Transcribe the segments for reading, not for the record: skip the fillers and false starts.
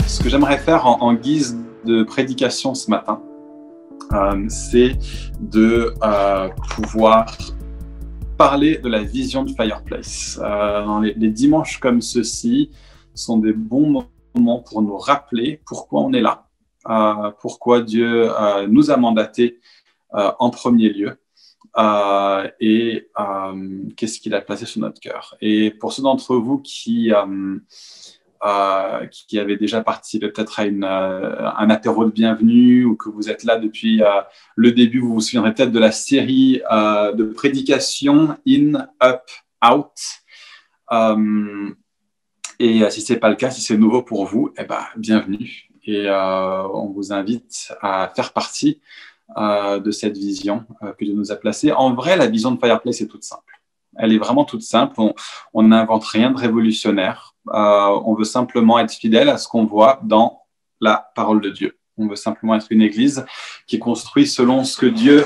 Ce que j'aimerais faire en guise de prédication ce matin, c'est de pouvoir parler de la vision de Fireplace. Les dimanches comme ceux-ci sont des bons moments pour nous rappeler pourquoi on est là, pourquoi Dieu nous a mandatés en premier lieu et qu'est-ce qu'il a placé sur notre cœur. Et pour ceux d'entre vous qui avaient déjà participé peut-être à un apéro de bienvenue ou que vous êtes là depuis le début, vous vous souviendrez peut-être de la série de prédications In, Up, Out. Et si ce n'est pas le cas, si c'est nouveau pour vous, bienvenue. Et on vous invite à faire partie de cette vision que Dieu nous a placée. En vrai, la vision de Fireplace est toute simple. Elle est vraiment toute simple. On n'invente rien de révolutionnaire. On veut simplement être fidèle à ce qu'on voit dans la parole de Dieu. On veut simplement être une église qui est construite selon ce que Dieu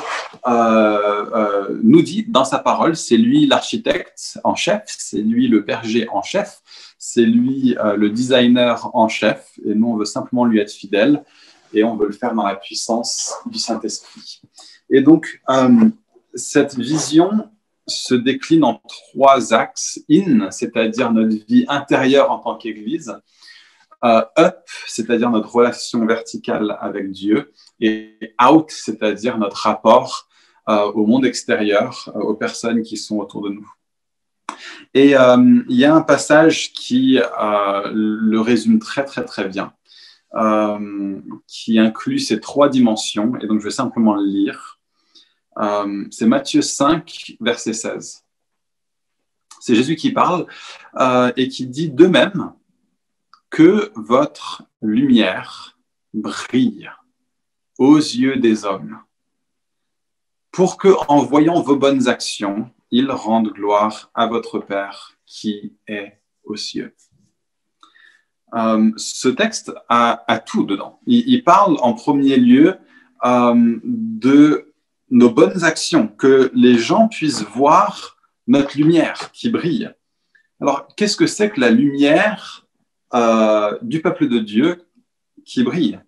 nous dit dans sa parole. C'est lui l'architecte en chef, c'est lui le berger en chef, c'est lui le designer en chef. Et nous, on veut simplement lui être fidèle et on veut le faire dans la puissance du Saint-Esprit. Et donc, cette vision se décline en 3 axes. In, c'est-à-dire notre vie intérieure en tant qu'Église. Up, c'est-à-dire notre relation verticale avec Dieu. Et out, c'est-à-dire notre rapport au monde extérieur, aux personnes qui sont autour de nous. Et il y a un passage qui le résume très, très, très bien, qui inclut ces 3 dimensions. Et donc, je vais simplement le lire. C'est Matthieu 5, verset 16. C'est Jésus qui parle et qui dit « De même que votre lumière brille aux yeux des hommes, pour que, en voyant vos bonnes actions, ils rendent gloire à votre Père qui est aux cieux. » Ce texte a tout dedans. Il parle en premier lieu de nos bonnes actions, que les gens puissent voir notre lumière qui brille. Alors, qu'est-ce que c'est que la lumière du peuple de Dieu qui brille?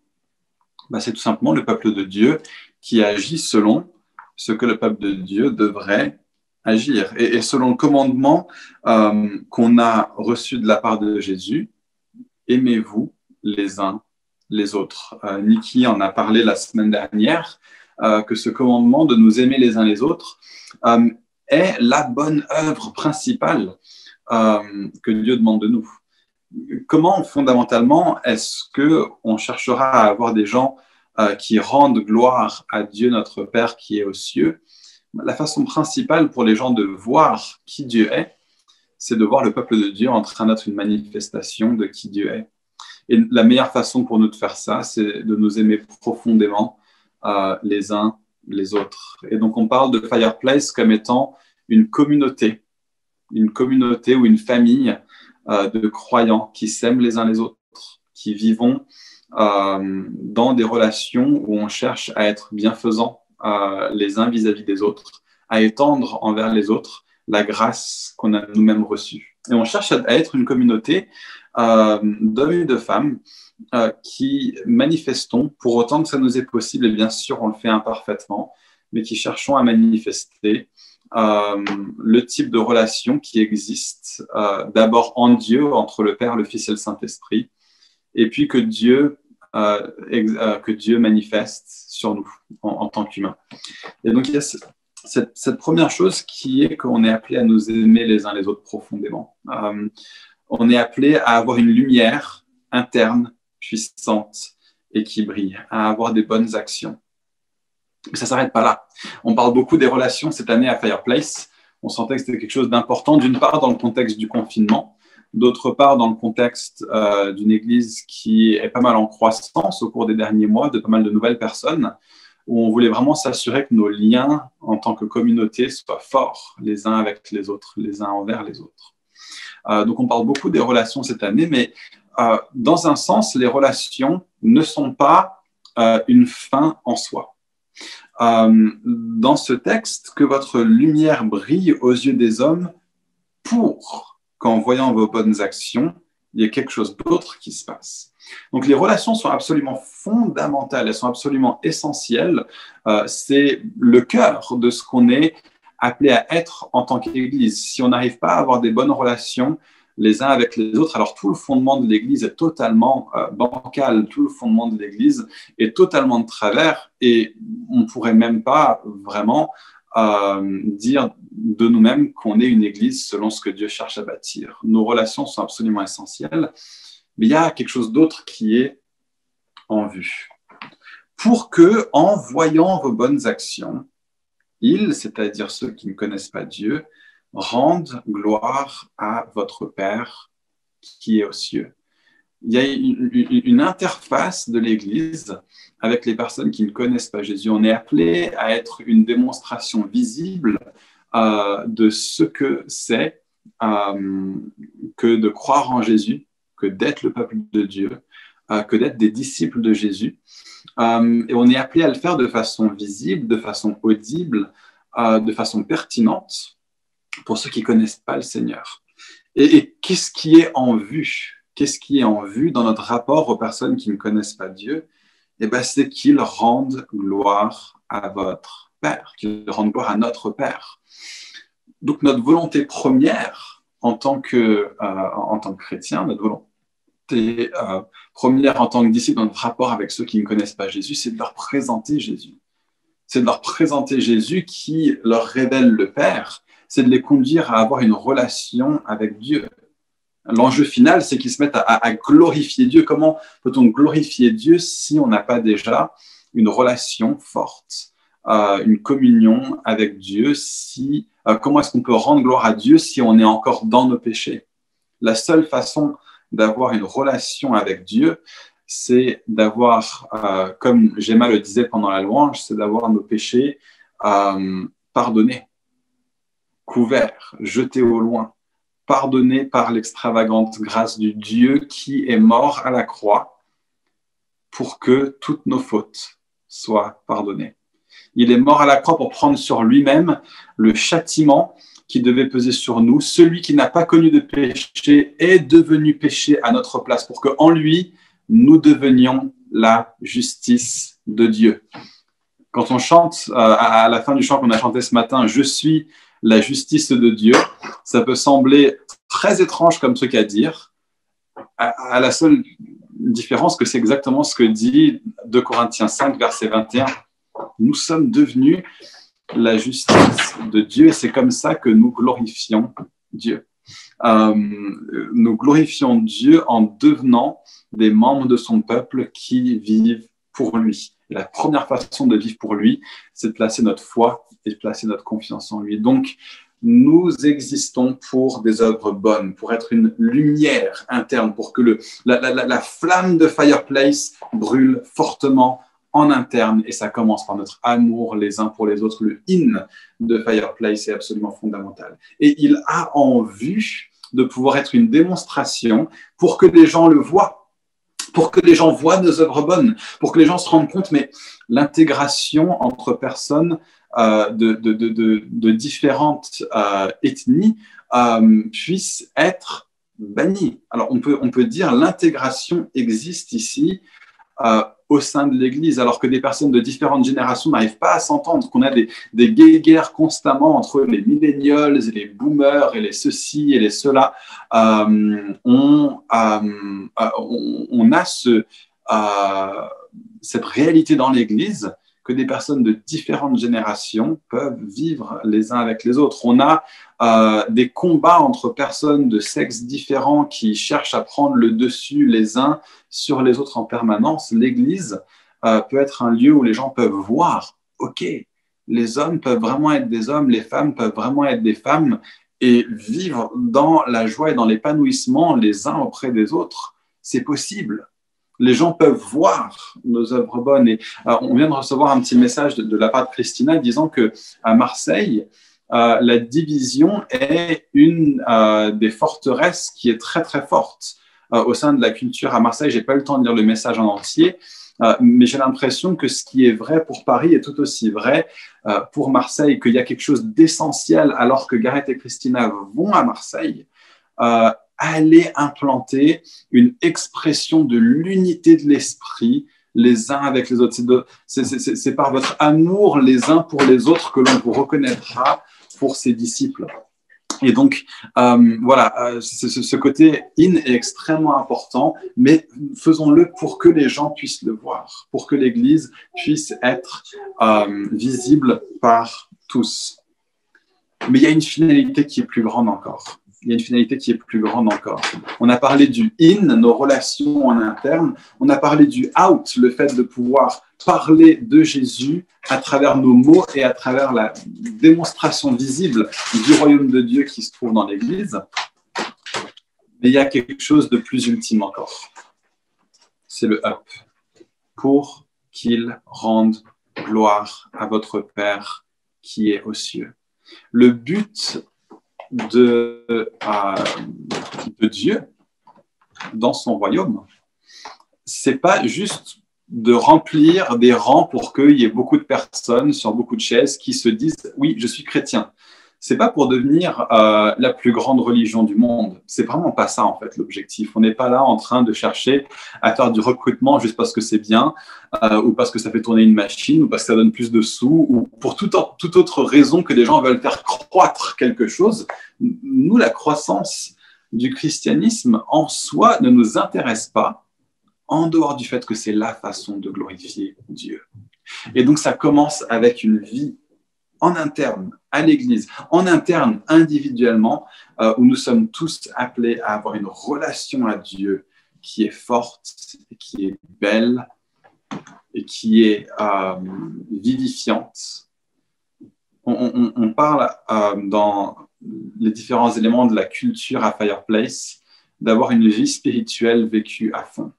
C'est tout simplement le peuple de Dieu qui agit selon ce que le peuple de Dieu devrait agir. Et selon le commandement qu'on a reçu de la part de Jésus, aimez-vous les uns les autres. Niki en a parlé la semaine dernière, que ce commandement de nous aimer les uns les autres est la bonne œuvre principale que Dieu demande de nous. Comment, fondamentalement, est-ce qu'on cherchera à avoir des gens qui rendent gloire à Dieu, notre Père qui est aux cieux? La façon principale pour les gens de voir qui Dieu est, c'est de voir le peuple de Dieu en train d'être une manifestation de qui Dieu est. Et la meilleure façon pour nous de faire ça, c'est de nous aimer profondément les uns les autres. Et donc, on parle de Fireplace comme étant une communauté ou une famille de croyants qui s'aiment les uns les autres, qui vivons dans des relations où on cherche à être bienfaisants les uns vis-à-vis des autres, à étendre envers les autres la grâce qu'on a nous-mêmes reçue. Et on cherche à être une communauté d'hommes et de femmes qui manifestons, pour autant que ça nous est possible, et bien sûr on le fait imparfaitement, mais qui cherchons à manifester le type de relation qui existe d'abord en Dieu, entre le Père, le Fils et le Saint-Esprit, et puis que Dieu manifeste sur nous en tant qu'humains. Et donc il y a cette première chose qui est qu'on est appelé à nous aimer les uns les autres profondément. On est appelé à avoir une lumière interne, puissante et qui brille, à avoir des bonnes actions. Mais ça ne s'arrête pas là. On parle beaucoup des relations cette année à Fireplace. On sentait que c'était quelque chose d'important, d'une part dans le contexte du confinement, d'autre part dans le contexte d'une église qui est pas mal en croissance au cours des derniers mois, de pas mal de nouvelles personnes, où on voulait vraiment s'assurer que nos liens en tant que communauté soient forts les uns avec les autres, les uns envers les autres. Donc on parle beaucoup des relations cette année, mais dans un sens, les relations ne sont pas une fin en soi. Dans ce texte, que votre lumière brille aux yeux des hommes pour qu'en voyant vos bonnes actions, Il y a quelque chose d'autre qui se passe. Donc les relations sont absolument fondamentales, elles sont absolument essentielles. C'est le cœur de ce qu'on est appelé à être en tant qu'Église. Si on n'arrive pas à avoir des bonnes relations les uns avec les autres, alors tout le fondement de l'Église est totalement bancal, tout le fondement de l'Église est totalement de travers et on ne pourrait même pas vraiment dire de nous-mêmes qu'on est une Église selon ce que Dieu cherche à bâtir. Nos relations sont absolument essentielles, mais il y a quelque chose d'autre qui est en vue. Pour que, en voyant vos bonnes actions, ils, c'est-à-dire ceux qui ne connaissent pas Dieu, rendent gloire à votre Père qui est aux cieux. Il y a une interface de l'Église avec les personnes qui ne connaissent pas Jésus. On est appelé à être une démonstration visible de ce que c'est que de croire en Jésus, que d'être le peuple de Dieu, que d'être des disciples de Jésus. Et on est appelé à le faire de façon visible, de façon audible, de façon pertinente pour ceux qui ne connaissent pas le Seigneur. Et qu'est-ce qui est en vue? Qu'est-ce qui est en vue dans notre rapport aux personnes qui ne connaissent pas Dieu? Eh bien, c'est qu'ils rendent gloire à votre Père, qu'ils rendent gloire à notre Père. Donc, notre volonté première en tant que chrétien, notre volonté première en tant que disciple dans notre rapport avec ceux qui ne connaissent pas Jésus, c'est de leur présenter Jésus. C'est de leur présenter Jésus qui leur révèle le Père, c'est de les conduire à avoir une relation avec Dieu. L'enjeu final, c'est qu'ils se mettent à glorifier Dieu. Comment peut-on glorifier Dieu si on n'a pas déjà une relation forte, une communion avec Dieu? Comment est-ce qu'on peut rendre gloire à Dieu si on est encore dans nos péchés? La seule façon d'avoir une relation avec Dieu, c'est d'avoir, comme Gemma le disait pendant la louange, c'est d'avoir nos péchés pardonnés, couverts, jetés au loin, pardonnés par l'extravagante grâce du Dieu qui est mort à la croix pour que toutes nos fautes soient pardonnées. Il est mort à la croix pour prendre sur lui-même le châtiment qui devait peser sur nous. Celui qui n'a pas connu de péché est devenu péché à notre place pour qu'en lui, nous devenions la justice de Dieu. Quand on chante, à la fin du chant qu'on a chanté ce matin, « Je suis la justice de Dieu », ça peut sembler très étrange comme truc à dire, à la seule différence que c'est exactement ce que dit 2 Corinthiens 5, verset 21. Nous sommes devenus la justice de Dieu et c'est comme ça que nous glorifions Dieu. Nous glorifions Dieu en devenant des membres de son peuple qui vivent pour lui. Et la première façon de vivre pour lui, c'est de placer notre foi et de placer notre confiance en lui. Donc, nous existons pour des œuvres bonnes, pour être une lumière interne, pour que la flamme de Fireplace brûle fortement en interne, et ça commence par notre amour les uns pour les autres. Le in de Fireplace est absolument fondamental. Et il a en vue de pouvoir être une démonstration pour que les gens le voient, pour que les gens voient nos œuvres bonnes, pour que les gens se rendent compte, mais l'intégration entre personnes de différentes ethnies puisse être bannie. Alors, on peut dire l'intégration existe ici au sein de l'Église, alors que des personnes de différentes générations n'arrivent pas à s'entendre, qu'on a des guéguerres constamment entre les millennials et les boomers et les ceci et les cela. On a cette réalité dans l'Église que des personnes de différentes générations peuvent vivre les uns avec les autres. On a des combats entre personnes de sexes différents qui cherchent à prendre le dessus les uns sur les autres en permanence. L'Église peut être un lieu où les gens peuvent voir, OK, les hommes peuvent vraiment être des hommes, les femmes peuvent vraiment être des femmes et vivre dans la joie et dans l'épanouissement les uns auprès des autres. C'est possible. Les gens peuvent voir nos œuvres bonnes. Et on vient de recevoir un petit message de la part de Christina disant qu'à Marseille, la division est une des forteresses qui est très, très forte au sein de la culture à Marseille. Je n'ai pas eu le temps de lire le message en entier, mais j'ai l'impression que ce qui est vrai pour Paris est tout aussi vrai pour Marseille, qu'il y a quelque chose d'essentiel alors que Gareth et Christina vont à Marseille. allez implanter une expression de l'unité de l'esprit les uns avec les autres. C'est par votre amour les uns pour les autres que l'on vous reconnaîtra pour ses disciples. Et donc, ce côté in est extrêmement important, mais faisons-le pour que les gens puissent le voir, pour que l'Église puisse être visible par tous. Mais il y a une finalité qui est plus grande encore. On a parlé du in, nos relations en interne. On a parlé du out, le fait de pouvoir parler de Jésus à travers nos mots et à travers la démonstration visible du royaume de Dieu qui se trouve dans l'Église. Mais il y a quelque chose de plus ultime encore. C'est le up. Pour qu'il rende gloire à votre Père qui est aux cieux. Le but de Dieu dans son royaume, c'est pas juste de remplir des rangs pour qu'il y ait beaucoup de personnes sur beaucoup de chaises qui se disent « oui, je suis chrétien ». C'est pas pour devenir la plus grande religion du monde. C'est vraiment pas ça, en fait, l'objectif. On n'est pas là en train de chercher à faire du recrutement juste parce que c'est bien, ou parce que ça fait tourner une machine, ou parce que ça donne plus de sous, ou pour toute autre raison que des gens veulent faire croître quelque chose. Nous, la croissance du christianisme en soi ne nous intéresse pas, en dehors du fait que c'est la façon de glorifier Dieu. Et donc, ça commence avec une vie en interne à l'Église, en interne individuellement, où nous sommes tous appelés à avoir une relation à Dieu qui est forte, et qui est belle et qui est vivifiante. On parle dans les différents éléments de la culture à Fireplace d'avoir une vie spirituelle vécue à fond.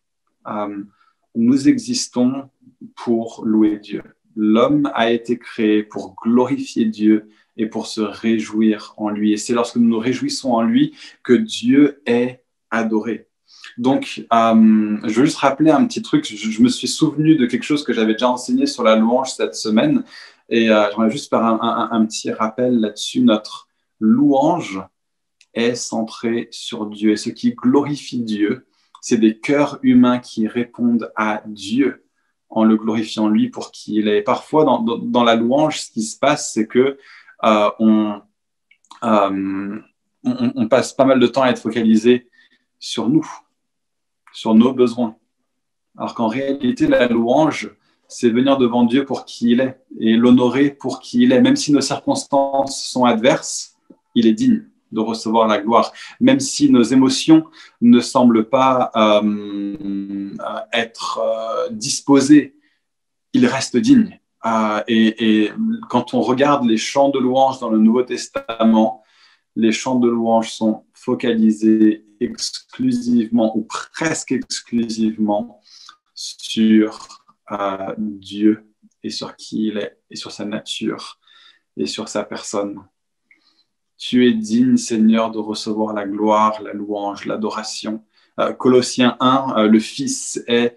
Nous existons pour louer Dieu. L'homme a été créé pour glorifier Dieu et pour se réjouir en lui. Et c'est lorsque nous nous réjouissons en lui que Dieu est adoré. Donc, je veux juste rappeler un petit truc. Je me suis souvenu de quelque chose que j'avais déjà enseigné sur la louange cette semaine. Et j'aimerais juste faire un petit rappel là-dessus. Notre louange est centrée sur Dieu. Et ce qui glorifie Dieu, c'est des cœurs humains qui répondent à Dieu en le glorifiant lui pour qui il est. Parfois, dans la louange, ce qui se passe, c'est que on passe pas mal de temps à être focalisé sur nous, sur nos besoins. Alors qu'en réalité, la louange, c'est venir devant Dieu pour qui il est et l'honorer pour qui il est. Même si nos circonstances sont adverses, il est digne de recevoir la gloire. Même si nos émotions ne semblent pas être disposées, il reste digne. Et quand on regarde les chants de louange dans le Nouveau Testament, les chants de louange sont focalisés exclusivement ou presque exclusivement sur Dieu et sur qui il est et sur sa nature et sur sa personne. Tu es digne, Seigneur, de recevoir la gloire, la louange, l'adoration. Colossiens 1, le Fils est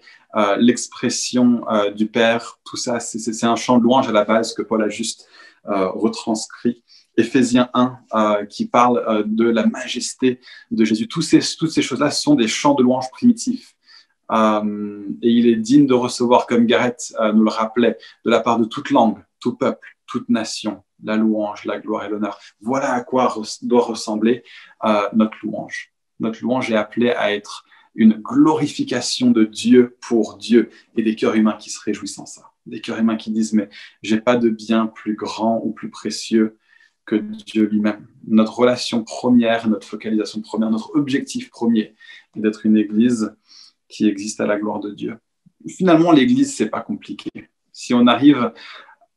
l'expression du Père. Tout ça, c'est un chant de louange à la base que Paul a juste retranscrit. Éphésiens 1, qui parle de la majesté de Jésus. Toutes ces choses-là sont des chants de louange primitifs. Et il est digne de recevoir, comme Gareth nous le rappelait, de la part de toute langue, tout peuple, toute nation, la louange, la gloire et l'honneur. Voilà à quoi doit ressembler notre louange. Notre louange est appelée à être une glorification de Dieu pour Dieu et des cœurs humains qui se réjouissent en ça. Des cœurs humains qui disent « mais j'ai pas de bien plus grand ou plus précieux que Dieu lui-même ». Notre relation première, notre focalisation première, notre objectif premier est d'être une église qui existe à la gloire de Dieu. Finalement, l'église, c'est pas compliqué. Si on arrive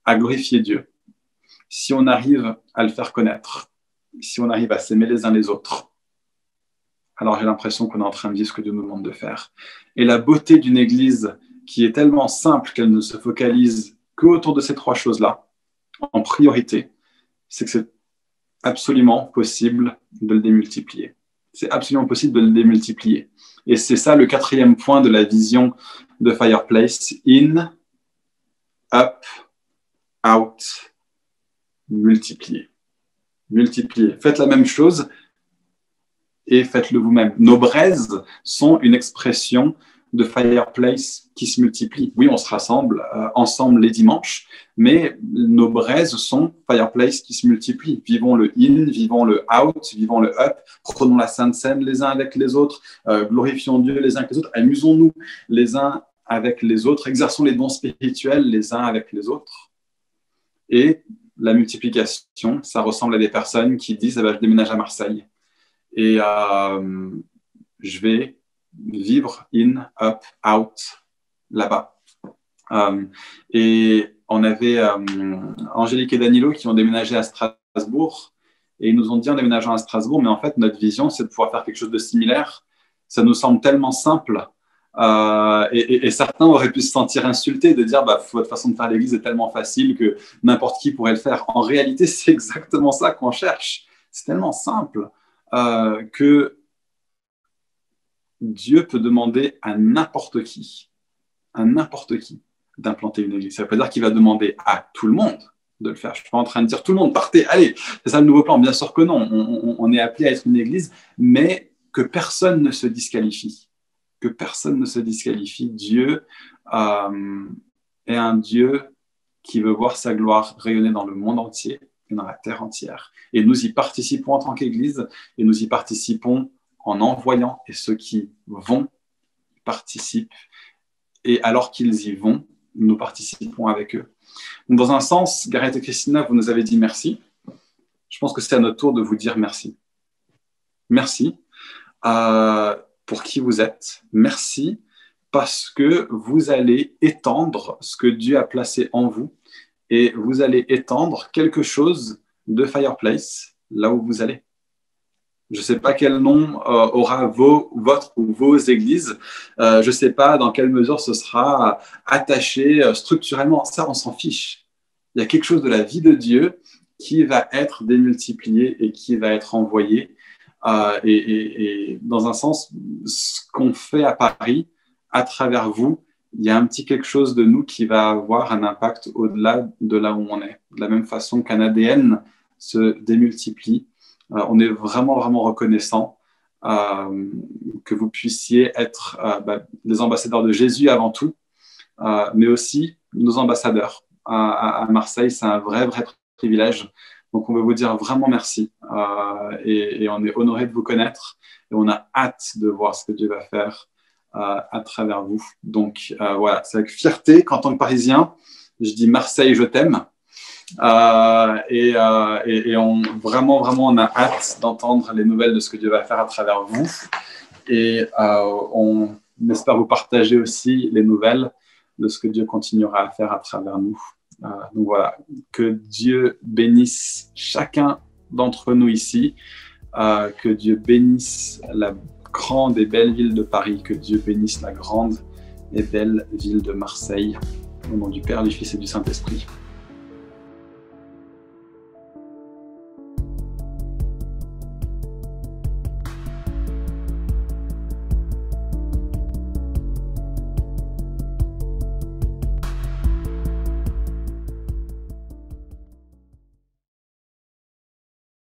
à glorifier Dieu, si on arrive à le faire connaître, si on arrive à s'aimer les uns les autres, alors j'ai l'impression qu'on est en train de vivre ce que Dieu nous demande de faire. Et la beauté d'une église qui est tellement simple qu'elle ne se focalise qu'autour de ces trois choses-là, en priorité, c'est que c'est absolument possible de le démultiplier. C'est absolument possible de le démultiplier. Et c'est ça le quatrième point de la vision de Fireplace. In, up, out, multiplier. Multiplier. Faites la même chose et faites-le vous-même. Nos braises sont une expression de Fireplace qui se multiplie. Oui, on se rassemble ensemble les dimanches, mais nos braises sont Fireplace qui se multiplient. Vivons le in, vivons le out, vivons le up, prenons la Sainte Seine les uns avec les autres, glorifions Dieu les uns avec les autres, amusons-nous les uns avec les autres, exerçons les dons spirituels les uns avec les autres. Et la multiplication, ça ressemble à des personnes qui disent je déménage à Marseille et je vais vivre in, up, out, là-bas. Et on avait Angélique et Danilo qui ont déménagé à Strasbourg et ils nous ont dit en déménageant à Strasbourg, mais en fait, notre vision, c'est de pouvoir faire quelque chose de similaire. Ça nous semble tellement simple. Et certains auraient pu se sentir insultés de dire votre façon de faire l'église est tellement facile que n'importe qui pourrait le faire. En réalité, c'est exactement ça qu'on cherche. C'est tellement simple que Dieu peut demander à n'importe qui d'implanter une église. Ça ne veut pas dire qu'il va demander à tout le monde de le faire. Je ne suis pas en train de dire tout le monde, partez, allez, c'est ça le nouveau plan. Bien sûr que non, on est appelé à être une église, mais que personne ne se disqualifie. Que personne ne se disqualifie. Dieu est un Dieu qui veut voir sa gloire rayonner dans le monde entier et dans la terre entière. Et nous y participons en tant qu'église, et nous y participons en envoyant, et ceux qui vont participent. Et alors qu'ils y vont, nous participons avec eux. Donc, dans un sens, Gareth et Christina, vous nous avez dit merci. Je pense que c'est à notre tour de vous dire merci. Merci pour qui vous êtes. Merci parce que vous allez étendre ce que Dieu a placé en vous et vous allez étendre quelque chose de Fireplace là où vous allez. Je ne sais pas quel nom aura votre ou vos églises. Je ne sais pas dans quelle mesure ce sera attaché structurellement. Ça, on s'en fiche. Il y a quelque chose de la vie de Dieu qui va être démultiplié et qui va être envoyé. Et dans un sens, ce qu'on fait à Paris, à travers vous, il y a un petit quelque chose de nous qui va avoir un impact au-delà de là où on est. De la même façon qu'un ADN se démultiplie, on est vraiment, vraiment reconnaissant que vous puissiez être les ambassadeurs de Jésus avant tout, mais aussi nos ambassadeurs. À Marseille, c'est un vrai, vrai privilège. Donc, on veut vous dire vraiment merci et on est honoré de vous connaître et on a hâte de voir ce que Dieu va faire à travers vous. Donc, voilà, c'est avec fierté qu'en tant que Parisien, je dis Marseille, je t'aime. Et vraiment, on a hâte d'entendre les nouvelles de ce que Dieu va faire à travers vous. Et on espère vous partager aussi les nouvelles de ce que Dieu continuera à faire à travers nous. Donc voilà, que Dieu bénisse chacun d'entre nous ici, que Dieu bénisse la grande et belle ville de Paris, que Dieu bénisse la grande et belle ville de Marseille. Au nom du Père, du Fils et du Saint-Esprit.